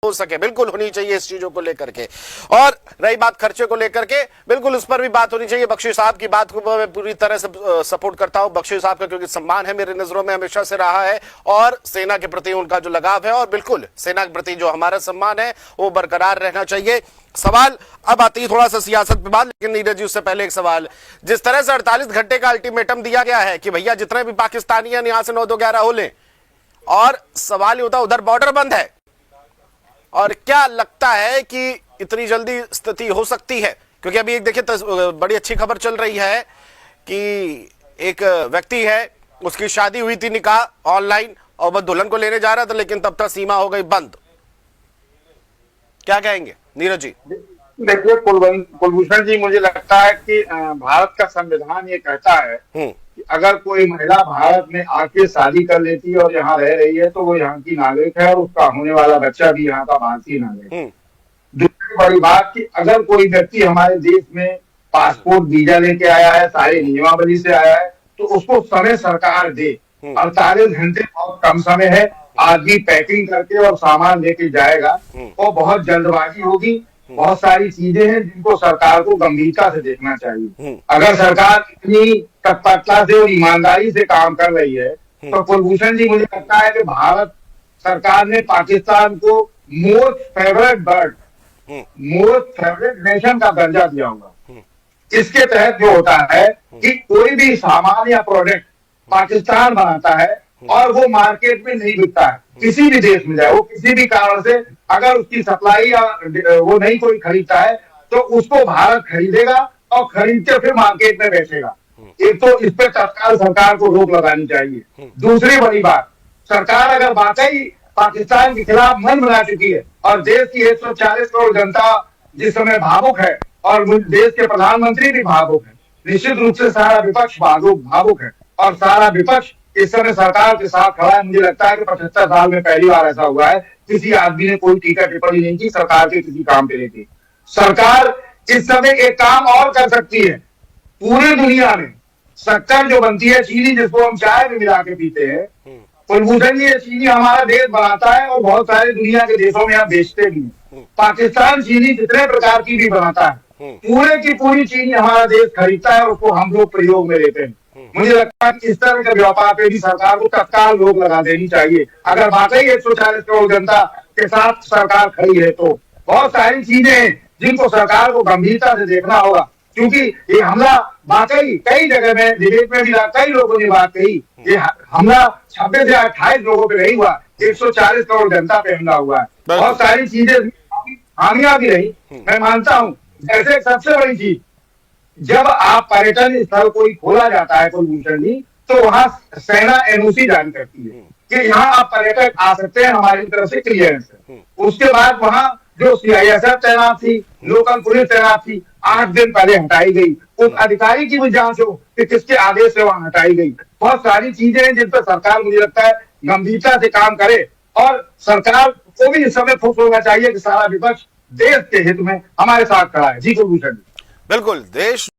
हो सके, बिल्कुल होनी चाहिए इस चीजों को लेकर के। और रही बात खर्चे को लेकर के, बिल्कुल उस पर भी बात होनी चाहिए। बख्शी साहब की बात को मैं पूरी तरह से सपोर्ट करता हूं। बख्शी साहब का क्योंकि सम्मान है मेरी नजरों में हमेशा से रहा है, और सेना के प्रति उनका जो लगाव है, और बिल्कुल सेना के प्रति जो हमारा सम्मान है वो बरकरार रहना चाहिए। सवाल अब आती है थोड़ा सा सियासत पे बात, लेकिन नीरज जी उससे पहले एक सवाल। जिस तरह से 48 घंटे का अल्टीमेटम दिया गया है कि भैया जितने भी पाकिस्तानी हैं यहां से 9-2-11 हो लें, और सवाल ये होता उधर बॉर्डर बंद है, और क्या लगता है कि इतनी जल्दी स्थिति हो सकती है? क्योंकि अभी एक देखिए बड़ी अच्छी खबर चल रही है कि एक व्यक्ति है, उसकी शादी हुई थी निकाह ऑनलाइन, और वह दुल्हन को लेने जा रहा था, लेकिन तब तक सीमा हो गई बंद। क्या कहेंगे नीरज जी? देखिए कुलभूषण जी, मुझे लगता है कि भारत का संविधान ये कहता है कि अगर कोई महिला भारत में आके शादी कर लेती है और यहाँ रह रही है तो वो यहाँ की नागरिक है, और उसका होने वाला बच्चा भी यहाँ का भारतीय नागरिक है। दूसरी बड़ी बात कि अगर कोई व्यक्ति हमारे देश में पासपोर्ट वीजा लेके आया है, सारे नियमावली से आया है, तो उसको समय सरकार दे। 48 घंटे बहुत कम समय है, आदमी पैकिंग करके और सामान लेके जाएगा, और बहुत जल्दबाजी होगी। बहुत सारी चीजें हैं जिनको सरकार को गंभीरता से देखना चाहिए। अगर सरकार इतनी तत्परता से और ईमानदारी से काम कर रही है, तो कुलभूषण जी मुझे लगता है कि भारत सरकार ने पाकिस्तान को most favourite bird, most favourite nation का दर्जा दिया होगा। इसके तहत जो होता है कि कोई भी सामान या प्रोडक्ट पाकिस्तान बनाता है और वो मार्केट में नहीं बिकता है, किसी भी देश में जाए, वो किसी भी कारण से अगर उसकी सप्लाई या वो नहीं कोई खरीदता है, तो उसको भारत खरीदेगा और खरीद के फिर मार्केट में बेचेगा। एक तो इस पे तत्काल सरकार को रोक लगानी चाहिए। दूसरी बड़ी बात, सरकार अगर वाकई पाकिस्तान के खिलाफ मन बना चुकी है, और देश की 140 करोड़ जनता जिस समय भावुक है, और देश के प्रधानमंत्री भी भावुक है, निश्चित रूप से सारा विपक्ष भावुक है, और सारा विपक्ष इस समय सरकार के साथ खड़ा है। मुझे लगता है कि 75 साल में पहली बार ऐसा हुआ है किसी आदमी ने कोई टीका टिप्पणी नहीं की सरकार के किसी काम पे लेके। सरकार इस समय एक काम और कर सकती है। पूरी दुनिया में शक्कर जो बनती है, चीनी जिसको हम चाय में मिला के पीते हैं, कुलभूषण जी, ये चीनी हमारा देश बनाता है और बहुत सारे दुनिया के देशों में आप बेचते भी हैं। पाकिस्तान चीनी जितने प्रकार की भी बनाता है, पूरे की पूरी चीनी हमारा देश खरीदता है और उसको हम लोग प्रयोग में लेते हैं। मुझे लगता है कि इस तरह के व्यापार पे भी सरकार को तत्काल रोक लगा देनी चाहिए। अगर वाकई 140 करोड़ जनता के साथ सरकार खड़ी है, तो बहुत सारी चीजें हैं जिनको सरकार को गंभीरता से देखना होगा। क्योंकि ये हमला वाकई कई जगह में डिबेट में भी कई लोगों ने बात कही, ये हमला 26 या 28 लोगों पे नहीं हुआ, 140 करोड़ जनता पे हमला हुआ है। बहुत सारी चीजें हानियां भी रही, मैं मानता हूँ। जैसे सबसे बड़ी चीज, जब आप पर्यटन स्थल कोई खोला जाता है कुलभूषण जी, तो वहां सेना एनओसी जारी करती है कि यहाँ आप पर्यटक आ सकते हैं, हमारी तरफ से क्लियरेंस है। उसके बाद वहां जो सीआईएसएफ तैनात थी, लोकल पुलिस तैनात थी, 8 दिन पहले हटाई गई। उस अधिकारी की भी जांच हो कि किसके आदेश से वहां हटाई गई। बहुत सारी चीजें हैं जिन पर सरकार मुझे लगता है गंभीरता से काम करे, और सरकार को भी इस समय खुश होना चाहिए कि सारा विपक्ष देश के हित में हमारे साथ खड़ा है। जी कुलभूषण जी, बिल्कुल देश